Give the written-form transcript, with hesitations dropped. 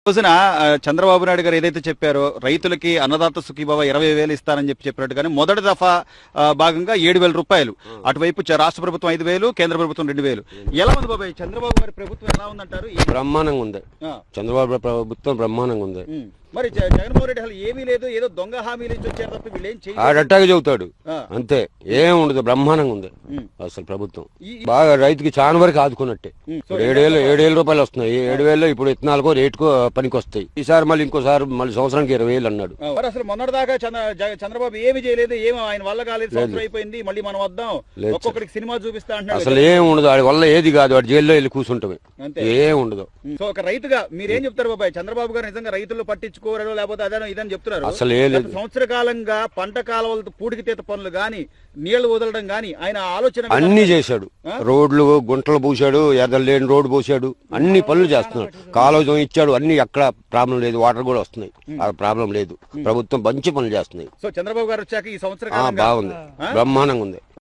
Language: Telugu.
రోజున చంద్రబాబు నాయుడు గారు ఏదైతే చెప్పారో రైతులకి అన్నదాత సుఖీభావ 20,000 ఇస్తారని చెప్పినట్టుగానే మొదటి దఫా భాగంగా 7,000 రూపాయలు అటువైపు రాష్ట్ర ప్రభుత్వం 5,000 కేంద్ర ప్రభుత్వం 2,000 ఎలా ఉంది బాబాయ్ చంద్రబాబు గారి ప్రభుత్వం ఎలా ఉందంటారు? బ్రహ్మాండంగా ఉంది. చంద్రబాబు ప్రభుత్వం బ్రహ్మాండంగా ఉంది. మరి జగన్మోహన్ రెడ్డి అసలు ఏమీ లేదు, ఏదో దొంగ హామీలు ఇచ్చి వచ్చారు తప్ప వీళ్ళు ఏం చేయాలి ఆడట్టాగా చెబుతాడు అంతే, ఏం ఉండదు. బ్రహ్మాండంగా ఉంది అసలు ప్రభుత్వం. బాగా రైతుకి చాలా వరకు ఆదుకున్నట్టే. 7,000 రూపాయలు వస్తున్నాయి. 7,000 ఇప్పుడు ఇత్తనాలకో రేటుకో పనికి వస్తాయి. ఈసారి మళ్ళీ ఇంకోసారి మళ్ళీ సంవత్సరానికి 20,000 అన్నాడు. మరి అసలు మొన్నటిదాకా చంద్రబాబు ఏమి చేయలేదు, ఏమో ఆయన వల్ల కాలేదు, సంవత్సరం అయిపోయింది, మళ్ళీ మనం వద్దాం ఒక్కొక్కడికి సినిమా చూపిస్తా అంటున్నాడు. అసలు ఏం ఉండదు, వాడి వల్ల ఏది కాదు. వాడు జైల్లో వెళ్ళి కూర్చుంటామే, ఏం ఉండదు. సో ఒక రైతుగా మీరేం చెప్తారు బాబాయ్? చంద్రబాబు గారు నిజంగా రైతులు పట్టించుకోరో లేకపోతే అదే ఇదని చెప్తున్నారు. అసలు సంవత్సర కాలంగా పంట కాలువలతో పూడికి తీత పనులు గాని నీళ్లు వదలడం గాని ఆయన ఆలోచన అన్ని చేశాడు. రోడ్లు గుంటలు పూసాడు, ఎదలేని రోడ్డు పోసాడు, అన్ని పనులు చేస్తున్నాడు. కాలువ ఇచ్చాడు, అన్ని ఎక్కడ ప్రాబ్లం లేదు. వాటర్ కూడా వస్తున్నాయి, ప్రాబ్లం లేదు. ప్రభుత్వం మంచి పనులు చేస్తున్నాయి. సో చంద్రబాబు గారు వచ్చాక ఈ సంవత్సరం బాగుంది, బ్రహ్మాండంగా ఉంది.